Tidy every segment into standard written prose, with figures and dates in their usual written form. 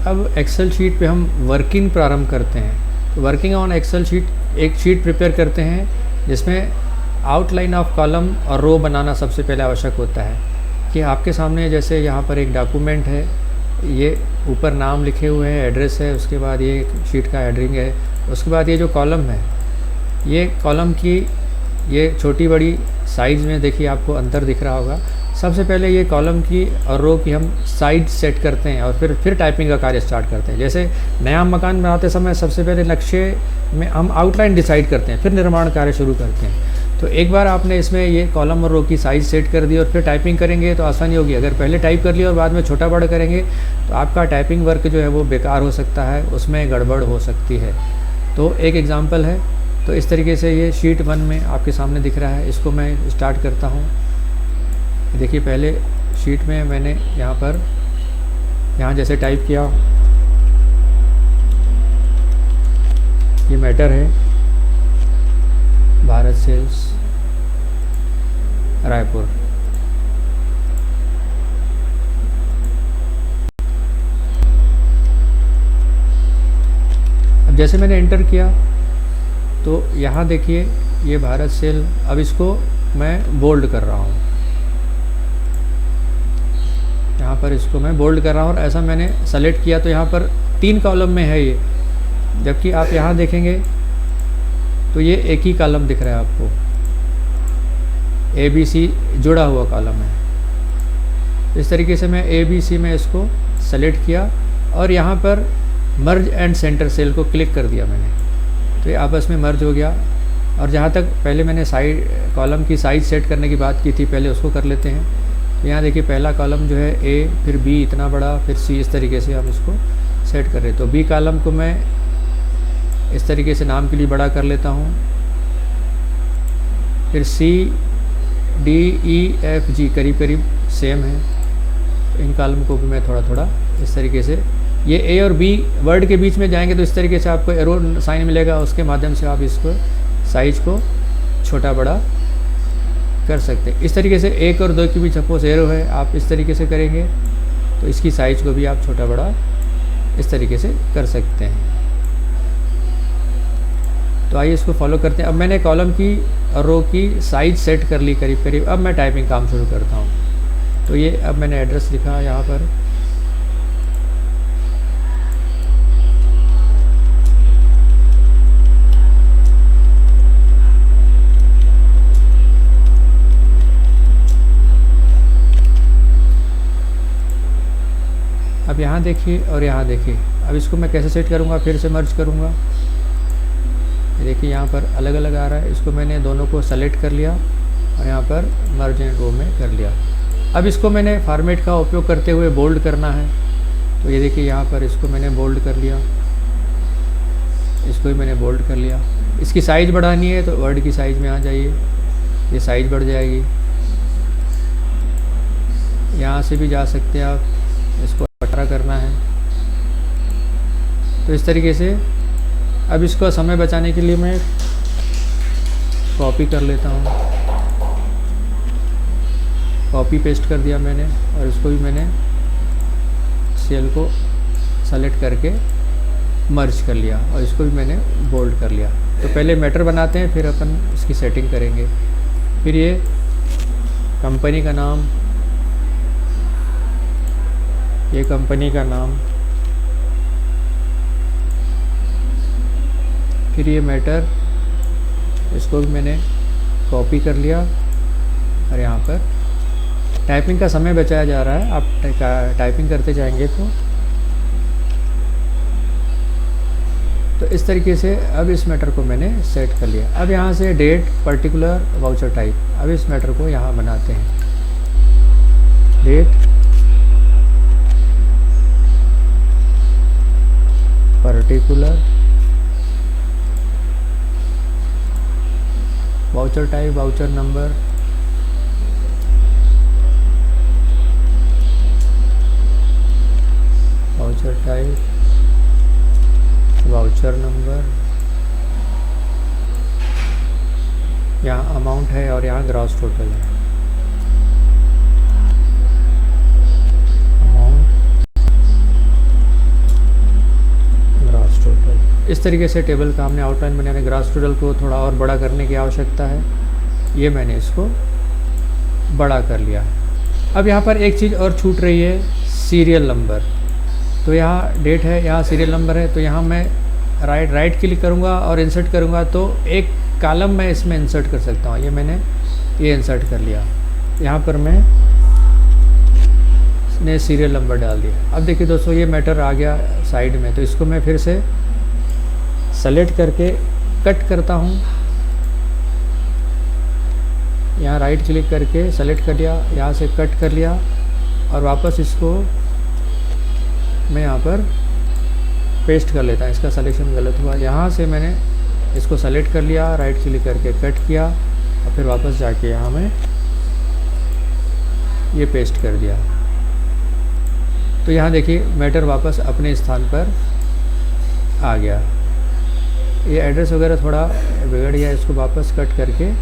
अब Excel sheet पे हम वर्किंग प्रारंभ करते हैं। तो वर्किंग ऑन एक्सेल शीट एक शीट प्रिपेयर करते हैं जिसमें आउटलाइन ऑफ कॉलम और रो बनाना सबसे पहले आवश्यक होता है। कि आपके सामने जैसे यहाँ पर एक डॉक्यूमेंट है, ये ऊपर नाम लिखे हुए हैं, एड्रेस है, उसके बाद ये शीट का हेडिंग है, उसके बाद ये जो कॉलम है, ये कॉलम की ये छोटी बड़ी साइज़ में देखिए आपको अंतर दिख रहा होगा। सबसे पहले ये कॉलम की और रो की हम साइज सेट करते हैं और फिर टाइपिंग का कार्य स्टार्ट करते हैं। जैसे नया मकान बनाते समय सबसे पहले नक्शे में हम आउटलाइन डिसाइड करते हैं, फिर निर्माण कार्य शुरू करते हैं। तो एक बार आपने इसमें ये कॉलम और रो की साइज़ सेट कर दी और फिर टाइपिंग करेंगे तो आसानी होगी। अगर पहले टाइप कर लिया और बाद में छोटा बड़ा करेंगे तो आपका टाइपिंग वर्क जो है वो बेकार हो सकता है, उसमें गड़बड़ हो सकती है। तो एक एग्ज़ाम्पल है। तो इस तरीके से ये शीट 1 में आपके सामने दिख रहा है। इसको मैं स्टार्ट करता हूँ। देखिए पहले शीट में मैंने यहाँ जैसे टाइप किया, ये मैटर है भारत सेल्स रायपुर। अब जैसे मैंने एंटर किया तो यहाँ देखिए ये भारत सेल, अब इसको मैं बोल्ड कर रहा हूँ। यहाँ पर इसको मैं बोल्ड कर रहा हूँ और ऐसा मैंने सेलेक्ट किया तो यहाँ पर 3 कॉलम में है ये, जबकि आप यहाँ देखेंगे तो ये एक ही कॉलम दिख रहा है आपको, ABC जुड़ा हुआ कॉलम है। इस तरीके से मैं ABC में इसको सेलेक्ट किया और यहाँ पर मर्ज एंड सेंटर सेल को क्लिक कर दिया मैंने, तो ये आपस में मर्ज हो गया। और जहाँ तक पहले मैंने कॉलम की साइज़ सेट करने की बात की थी, पहले उसको कर लेते हैं। तो यहाँ देखिए पहला कॉलम जो है A, फिर B इतना बड़ा, फिर C, इस तरीके से हम इसको सेट कर रहे हैं। तो B कॉलम को मैं इस तरीके से नाम के लिए बड़ा कर लेता हूँ, फिर C, D, E, F, G करीब करीब सेम है। तो इन कॉलम को भी मैं थोड़ा थोड़ा इस तरीके से, ये A और B वर्ड के बीच में जाएंगे तो इस तरीके से आपको एरो साइन मिलेगा, उसके माध्यम से आप इसको साइज को छोटा बड़ा कर सकते हैं। इस तरीके से 1 और 2 के बीच सपोज एरो है, आप इस तरीके से करेंगे तो इसकी साइज को भी आप छोटा बड़ा इस तरीके से कर सकते हैं। तो आइए इसको फॉलो करते हैं। अब मैंने कॉलम की और रो की साइज सेट कर ली करीब करीब। अब मैं टाइपिंग काम शुरू करता हूँ। तो ये अब मैंने एड्रेस लिखा यहाँ पर, अब यहाँ देखिए और यहाँ देखिए। अब इसको मैं कैसे सेट करूँगा, फिर से मर्ज करूँगा। देखिए यहाँ पर अलग अलग आ रहा है, इसको मैंने दोनों को सेलेक्ट कर लिया और यहाँ पर मर्ज एंड रो में कर लिया। अब इसको मैंने फॉर्मेट का उपयोग करते हुए बोल्ड करना है। तो ये देखिए यहाँ पर इसको मैंने बोल्ड कर लिया, इसको भी मैंने बोल्ड कर लिया। इसकी साइज़ बढ़ानी है तो वर्ड की साइज़ में आ जाइए, ये साइज़ बढ़ जाएगी। यहाँ से भी जा सकते हैं आप, इसको 18 करना है। तो इस तरीके से अब इसको समय बचाने के लिए मैं कॉपी कर लेता हूँ, कॉपी पेस्ट कर दिया मैंने और इसको भी मैंने सेल को सेलेक्ट करके मर्ज कर लिया और इसको भी मैंने बोल्ड कर लिया। तो पहले मैटर बनाते हैं, फिर अपन इसकी सेटिंग करेंगे। फिर ये कंपनी का नाम, ये कंपनी का नाम, फिर ये मैटर, इसको भी मैंने कॉपी कर लिया और यहाँ पर टाइपिंग का समय बचाया जा रहा है। आप टाइपिंग करते जाएंगे तो इस तरीके से अब इस मैटर को मैंने सेट कर लिया। अब यहाँ से डेट, पर्टिकुलर, वाउचर टाइप, अब इस मैटर को यहाँ बनाते हैं। Date, particular, voucher type, voucher number, voucher type, voucher number, यहाँ अमाउंट है और यहाँ ग्रॉस टोटल है। अमाउंट, इस तरीके से टेबल का हमने आउटलाइन बनाने, ग्राफ डूडल को थोड़ा और बड़ा करने की आवश्यकता है। ये मैंने इसको बड़ा कर लिया। अब यहाँ पर एक चीज़ और छूट रही है, सीरियल नंबर। तो यहाँ डेट है, यहाँ सीरियल नंबर है, तो यहाँ मैं राइट क्लिक करूँगा और इंसर्ट करूँगा तो एक कॉलम मैं इसमें इंसर्ट कर सकता हूँ। ये मैंने ये इंसर्ट कर लिया। यहाँ पर मैं ने सीरियल नंबर डाल दिया। अब देखिए दोस्तों, ये मैटर आ गया साइड में, तो इसको मैं फिर से सेलेक्ट करके कट करता हूँ। यहाँ राइट क्लिक करके सेलेक्ट कर लिया, यहाँ से कट कर लिया और वापस इसको मैं यहाँ पर पेस्ट कर लेता हूँ। इसका सिलेक्शन गलत हुआ, यहाँ से मैंने इसको सेलेक्ट कर लिया, राइट क्लिक करके कट किया और फिर वापस जाके यहाँ मैं ये पेस्ट कर दिया। तो यहाँ देखिए मैटर वापस अपने स्थान पर आ गया। ये एड्रेस वगैरह थोड़ा बिगड़ गया, इसको वापस कट करके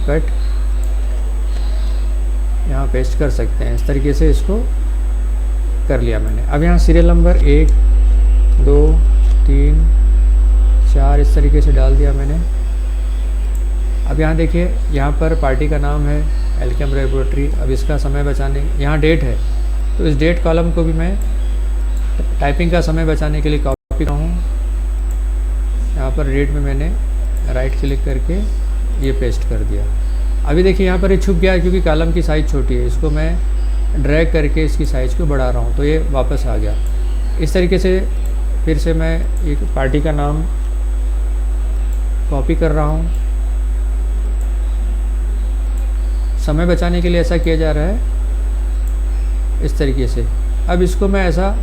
कट यहाँ पेस्ट कर सकते हैं। इस तरीके से इसको कर लिया मैंने। अब यहाँ सीरियल नंबर 1 2 3 4 इस तरीके से डाल दिया मैंने। अब यहाँ देखिए, यहाँ पर पार्टी का नाम है एल्केम लेबोरेटरी। अब इसका समय बचाने, यहाँ डेट है तो इस डेट कॉलम को भी मैं टाइपिंग का समय बचाने के लिए कॉपी करता हूँ। यहाँ पर डेट में मैंने राइट क्लिक करके ये पेस्ट कर दिया। अभी देखिए यहाँ पर ये छुप गया है क्योंकि कॉलम की साइज़ छोटी है। इसको मैं ड्रैग करके इसकी साइज़ को बढ़ा रहा हूँ तो ये वापस आ गया। इस तरीके से फिर से मैं एक पार्टी का नाम कॉपी कर रहा हूँ। समय बचाने के लिए ऐसा किया जा रहा है इस तरीके से। अब इसको मैं ऐसा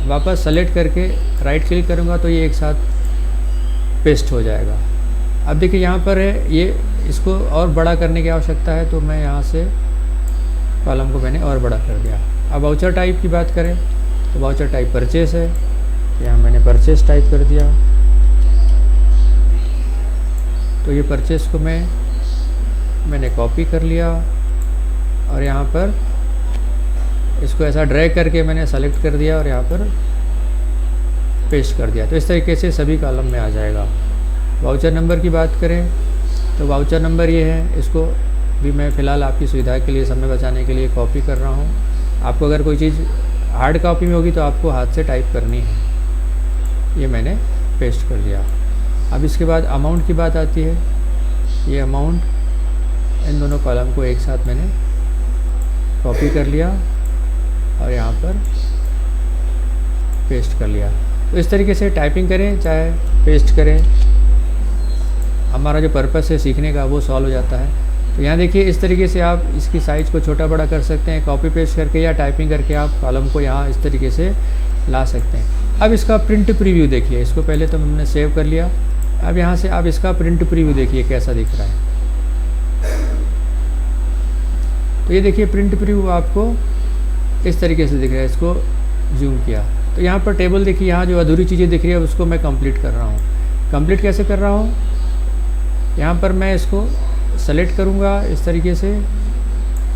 वापस सेलेक्ट करके राइट क्लिक करूँगा तो ये एक साथ पेस्ट हो जाएगा। अब देखिए यहाँ पर है, ये इसको और बड़ा करने की आवश्यकता है तो मैं यहाँ से कॉलम को मैंने और बड़ा कर दिया। अब वाउचर टाइप की बात करें तो वाउचर टाइप परचेस है, यहाँ मैंने परचेस टाइप कर दिया। तो ये परचेस को मैंने कॉपी कर लिया और यहाँ पर इसको ऐसा ड्रैग करके मैंने सेलेक्ट कर दिया और यहाँ पर पेस्ट कर दिया। तो इस तरीके से सभी कॉलम में आ जाएगा। वाउचर नंबर की बात करें तो वाउचर नंबर ये है, इसको भी मैं फ़िलहाल आपकी सुविधा के लिए, समय बचाने के लिए कॉपी कर रहा हूँ। आपको अगर कोई चीज़ हार्ड कॉपी में होगी तो आपको हाथ से टाइप करनी है। ये मैंने पेस्ट कर दिया। अब इसके बाद अमाउंट की बात आती है। ये अमाउंट, इन दोनों कॉलम को एक साथ मैंने कॉपी कर लिया और यहाँ पर पेस्ट कर लिया। तो इस तरीके से टाइपिंग करें चाहे पेस्ट करें, हमारा जो पर्पस है सीखने का वो सॉल्व हो जाता है। तो यहाँ देखिए, इस तरीके से आप इसकी साइज़ को छोटा बड़ा कर सकते हैं कॉपी पेस्ट करके, या टाइपिंग करके आप कॉलम को यहाँ इस तरीके से ला सकते हैं। अब इसका प्रिंट प्रीव्यू देखिए। इसको पहले तो हमने सेव कर लिया। अब यहाँ से आप इसका प्रिंट प्रीव्यू देखिए कैसा दिख रहा है। तो ये देखिए प्रिंट प्रीव्यू आपको इस तरीके से दिख रहा है। इसको जूम किया तो यहाँ पर टेबल देखिए, यहाँ जो अधूरी चीज़ें दिख रही है उसको मैं कंप्लीट कर रहा हूँ। कंप्लीट कैसे कर रहा हूँ, यहाँ पर मैं इसको सेलेक्ट करूँगा इस तरीके से,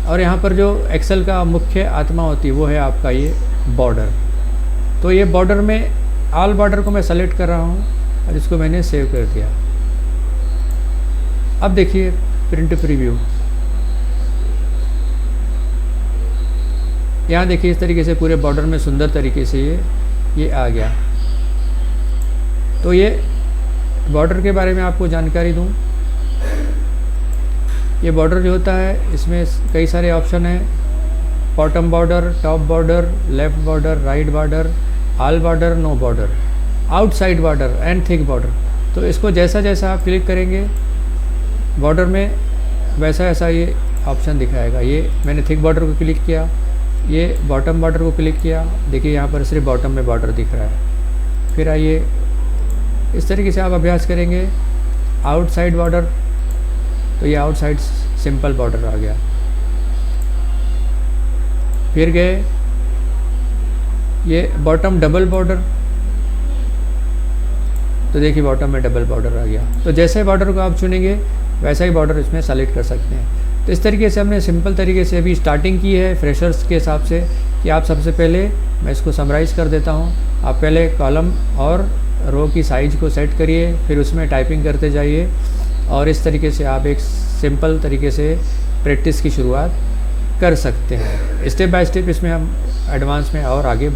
और यहाँ पर जो एक्सेल का मुख्य आत्मा होती है वो है आपका ये बॉर्डर। तो ये बॉर्डर में ऑल बॉर्डर को मैं सेलेक्ट कर रहा हूँ और इसको मैंने सेव कर दिया। अब देखिए प्रिंट प्रीव्यू, यहाँ देखिए इस तरीके से पूरे बॉर्डर में सुंदर तरीके से ये आ गया। तो ये बॉर्डर के बारे में आपको जानकारी दूँ। ये बॉर्डर जो होता है इसमें कई सारे ऑप्शन हैं। Bottom border, top border, left border, right border, all border, no border, outside border and thick border. तो इसको जैसा जैसा आप क्लिक करेंगे बॉर्डर में वैसा वैसा ये ऑप्शन दिखाएगा। ये मैंने थिक बॉर्डर को क्लिक किया, ये बॉटम बॉर्डर को क्लिक किया, देखिए यहाँ पर सिर्फ बॉटम में बॉर्डर दिख रहा है। फिर आइए इस तरीके से आप अभ्यास करेंगे। आउटसाइड बॉर्डर, तो ये आउटसाइड सिंपल बॉर्डर आ गया। फिर गए ये बॉटम डबल बॉर्डर, तो देखिए बॉटम में डबल बॉर्डर आ गया। तो जैसे बॉर्डर को आप चुनेंगे वैसा ही बॉर्डर इसमें सेलेक्ट कर सकते हैं। तो इस तरीके से हमने सिंपल तरीके से अभी स्टार्टिंग की है फ्रेशर्स के हिसाब से कि आप सबसे पहले, मैं इसको समराइज़ कर देता हूँ, आप पहले कॉलम और रो की साइज़ को सेट करिए, फिर उसमें टाइपिंग करते जाइए और इस तरीके से आप एक सिंपल तरीके से प्रैक्टिस की शुरुआत कर सकते हैं। स्टेप बाय स्टेप इसमें हम एडवांस में और आगे बढ़